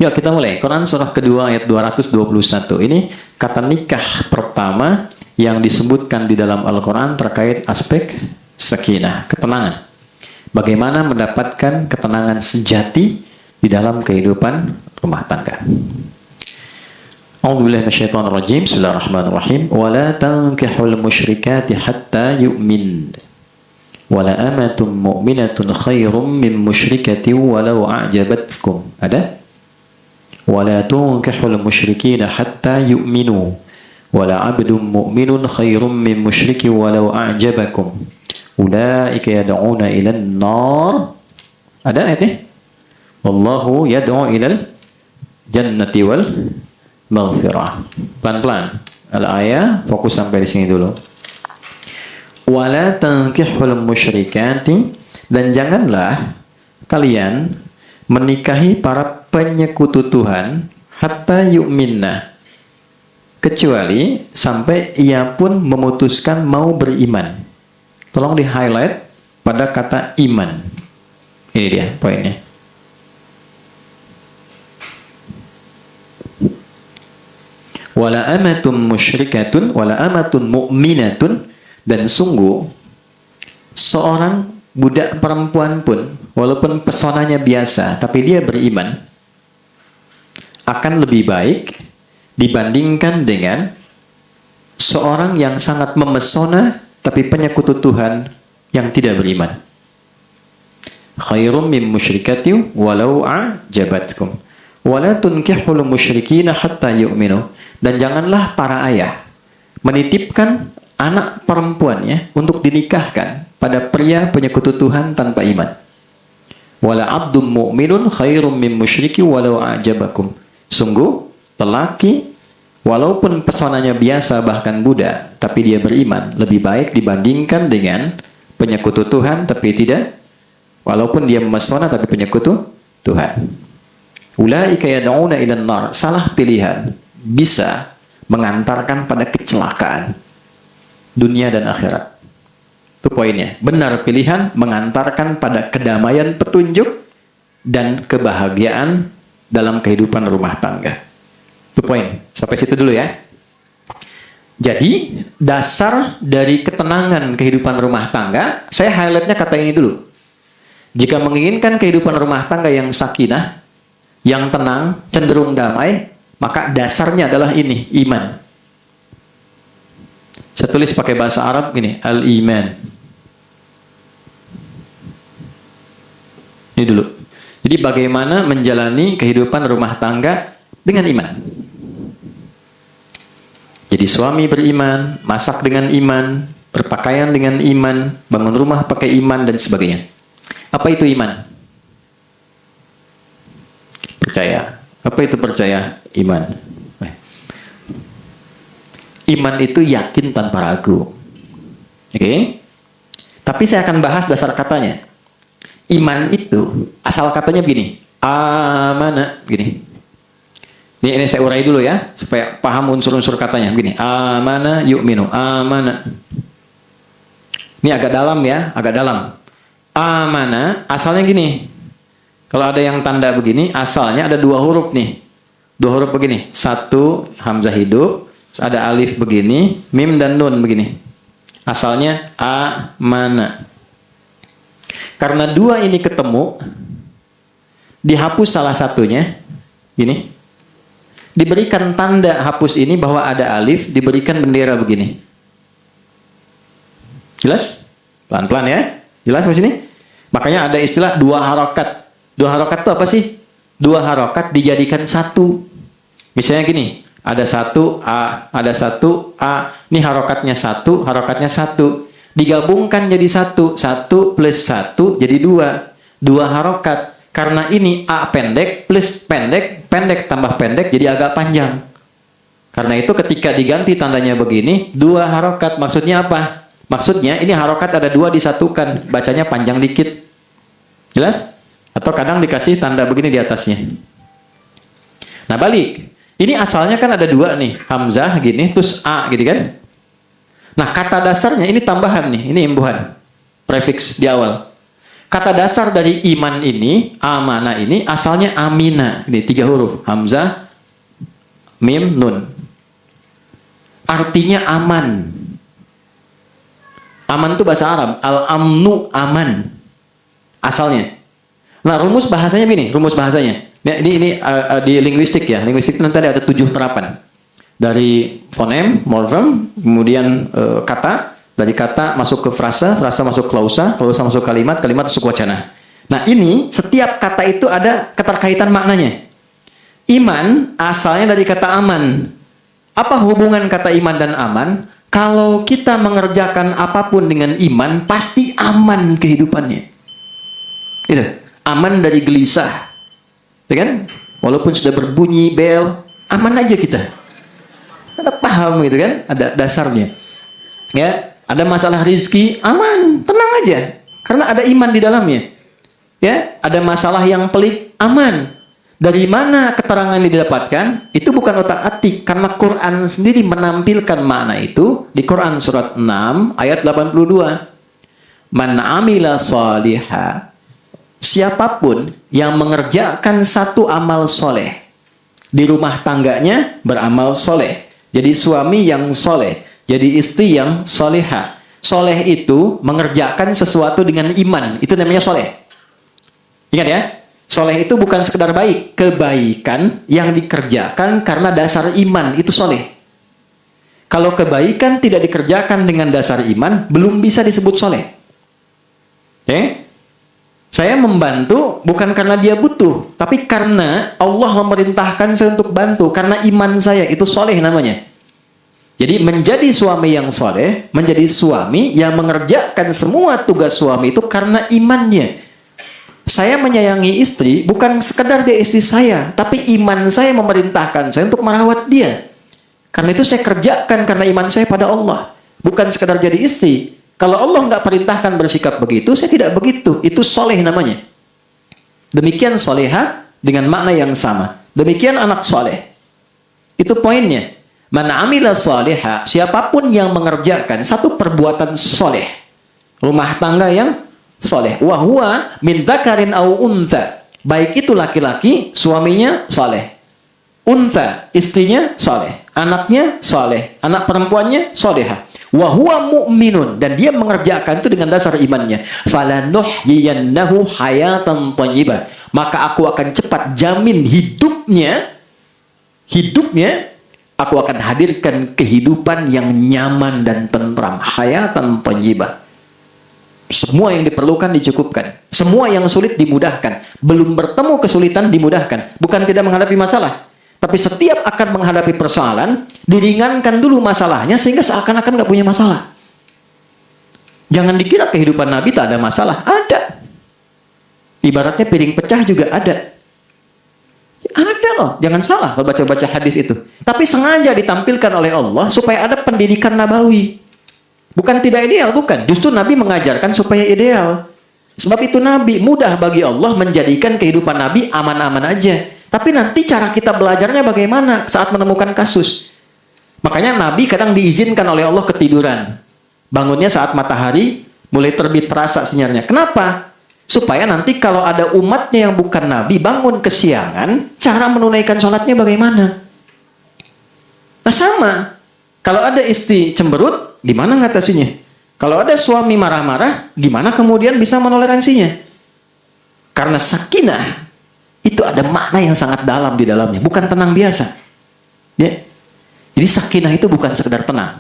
Yuk kita mulai. Quran surah kedua ayat 221. Ini kata nikah pertama yang disebutkan di dalam Al-Quran terkait aspek sakinah, ketenangan. Bagaimana mendapatkan ketenangan sejati di dalam kehidupan rumah tangga. A'udzubillahi minasyaitonirrajim. Bismillahirrahmanirrahim. Wala tankihul musyrikati hatta yu'min. Wala amatun mu'minatun khairum min musyrikatin walau a'jabatkum. Ada? ولا تنكحوا المشركين حتى يؤمنوا ولا عبد مؤمن خير من مشرك ولو أعجبكم أولئك يدعون إلى النار. Ada ayatnya? Wallahu yad'u ilal jannati wal maghfirah. Pelan-pelan. Al-ayah, fokus sampai di sini dulu. Wala tankihul musyrikati, dan janganlah kalian menikahi para penyekutu Tuhan hatta yu'minna, kecuali sampai ia pun memutuskan mau beriman. Tolong di highlight pada kata iman. Ini dia poinnya. Wala amatun musyrikatun wala amatun mu'minatun, dan sungguh seorang budak perempuan pun walaupun pesonanya biasa tapi dia beriman akan lebih baik dibandingkan dengan seorang yang sangat memesona tapi penyekutu Tuhan yang tidak beriman. Khairum min musyrikati walau a'jabatkum wala tunkihul musyrikina hatta yu'minu, dan janganlah para ayah menitipkan anak perempuannya untuk dinikahkan pada pria penyekutu Tuhan tanpa iman. Wala abdum mu'minun khairum min musyriki walau a'jabakum. Sungguh, lelaki walaupun pesonanya biasa bahkan budak, tapi dia beriman, lebih baik dibandingkan dengan penyekutu Tuhan tapi tidak, walaupun dia memesona tapi penyekutu Tuhan. Ulaika yad'una ilan nar. Salah pilihan bisa mengantarkan pada kecelakaan dunia dan akhirat. Itu poinnya. Benar pilihan mengantarkan pada kedamaian, petunjuk, dan kebahagiaan dalam kehidupan rumah tangga. Itu poin. Sampai situ dulu ya. Jadi, dasar dari ketenangan kehidupan rumah tangga, saya highlightnya kata ini dulu. Jika menginginkan kehidupan rumah tangga yang sakinah, yang tenang, cenderung damai, maka dasarnya adalah ini, iman. Saya tulis pakai bahasa Arab gini, al-iman. Ini dulu. Jadi bagaimana menjalani kehidupan rumah tangga dengan iman. Jadi suami beriman, masak dengan iman, berpakaian dengan iman, bangun rumah pakai iman, dan sebagainya. Apa itu iman? Percaya. Apa itu percaya? Iman. Iman itu yakin tanpa ragu. Oke? Tapi saya akan bahas dasar katanya. Iman itu asal katanya begini, amana, begini. Ini saya urai dulu ya supaya paham unsur-unsur katanya. Begini, amana yu'minu, amana. Ini agak dalam ya, agak dalam. Amana asalnya gini. Kalau ada yang tanda begini, asalnya ada dua huruf nih. Dua huruf begini. Satu hamzah hidup, ada alif begini, mim dan nun begini. Asalnya amana. Karena dua ini ketemu, dihapus salah satunya, gini. Diberikan tanda hapus ini bahwa ada alif, diberikan bendera begini. Jelas? Pelan-pelan ya. Jelas di sini? Makanya ada istilah dua harokat. Dua harokat itu apa sih? Dua harokat dijadikan satu. Misalnya gini, ada satu A, ada satu A. Ini harokatnya satu. Digabungkan jadi satu. Satu plus satu jadi dua. Dua harokat. Karena ini A pendek plus pendek, pendek tambah pendek jadi agak panjang. Karena itu ketika diganti tandanya begini, dua harokat. Maksudnya apa? Maksudnya ini harokat ada dua disatukan. Bacanya panjang dikit. Jelas? Atau kadang dikasih tanda begini di atasnya. Nah balik. Ini asalnya kan ada dua nih. Hamzah gini, terus A gitu kan. Nah kata dasarnya ini tambahan nih. Ini imbuhan. Prefix di awal. Kata dasar dari iman ini, amanah ini, asalnya amina. Ini 3 huruf. Hamzah, mim, nun. Artinya aman. Aman itu bahasa Arab. Al-amnu, aman. Asalnya. Nah, rumus bahasanya begini. Rumus bahasanya. Ini di linguistik ya. Linguistik nanti ada 7 terapan. Dari fonem, morfem, kemudian kata. Dari kata masuk ke frasa, frasa masuk klausa, klausa masuk kalimat, kalimat masuk wacana. Nah ini, setiap kata itu ada keterkaitan maknanya. Iman asalnya dari kata aman. Apa hubungan kata iman dan aman? Kalau kita mengerjakan apapun dengan iman, pasti aman kehidupannya. Itu, aman dari gelisah. Ya kan? Walaupun sudah berbunyi bel, aman aja kita. Ada paham gitu kan? Ada dasarnya. Ya. Ada masalah rizki, aman, tenang aja. Karena ada iman di dalamnya. Ya, ada masalah yang pelik, aman. Dari mana keterangan ini didapatkan? Itu bukan otak-atik. Karena Quran sendiri menampilkan makna itu di Quran surat 6 ayat 82. Man amila shaliha. Siapapun yang mengerjakan satu amal soleh. Di rumah tangganya beramal soleh. Jadi suami yang soleh. Jadi istri yang soleha. Soleh itu mengerjakan sesuatu dengan iman. Itu namanya soleh. Ingat ya. Soleh itu bukan sekedar baik. Kebaikan yang dikerjakan karena dasar iman. Itu soleh. Kalau kebaikan tidak dikerjakan dengan dasar iman, belum bisa disebut soleh. Oke? Saya membantu bukan karena dia butuh. Tapi karena Allah memerintahkan saya untuk bantu. Karena iman saya. Itu soleh namanya. Jadi menjadi suami yang soleh, menjadi suami yang mengerjakan semua tugas suami itu karena imannya. Saya menyayangi istri bukan sekedar dia istri saya, tapi iman saya memerintahkan saya untuk merawat dia. Karena itu saya kerjakan karena iman saya pada Allah, bukan sekedar jadi istri. Kalau Allah nggak perintahkan bersikap begitu, saya tidak begitu. Itu soleh namanya. Demikian soleha dengan makna yang sama. Demikian anak soleh. Itu poinnya. Man amila shaliha, siapapun yang mengerjakan satu perbuatan soleh, rumah tangga yang soleh, wahwa min dzakarin au untha, baik itu laki-laki, suaminya soleh, untha, istrinya soleh, anaknya soleh, anak perempuannya soleha, wahwa mu'minun, dan dia mengerjakan itu dengan dasar imannya, falanuhyiyannahu hayatan thayyibah, maka aku akan cepat jamin hidupnya, aku akan hadirkan kehidupan yang nyaman dan tentram. Hayatan thayyibah. Semua yang diperlukan dicukupkan. Semua yang sulit dimudahkan. Belum bertemu kesulitan dimudahkan. Bukan tidak menghadapi masalah. Tapi setiap akan menghadapi persoalan, diringankan dulu masalahnya sehingga seakan-akan nggak punya masalah. Jangan dikira kehidupan Nabi tak ada masalah. Ada. Ibaratnya piring pecah juga ada. Ada loh, jangan salah kalau baca-baca hadis itu. Tapi sengaja ditampilkan oleh Allah supaya ada pendidikan nabawi. Bukan tidak ideal, bukan. Justru Nabi mengajarkan supaya ideal. Sebab itu Nabi mudah bagi Allah menjadikan kehidupan Nabi aman-aman aja. Tapi nanti cara kita belajarnya bagaimana saat menemukan kasus. Makanya Nabi kadang diizinkan oleh Allah ketiduran. Bangunnya saat matahari mulai terbit terasa sinyalnya. Kenapa? Supaya nanti kalau ada umatnya yang bukan Nabi bangun kesiangan, cara menunaikan sholatnya bagaimana? Nah sama, kalau ada istri cemberut, gimana ngatasinya? Kalau ada suami marah-marah, gimana kemudian bisa menoleransinya? Karena sakinah, itu ada makna yang sangat dalam di dalamnya, bukan tenang biasa. Ya. Jadi sakinah itu bukan sekedar tenang.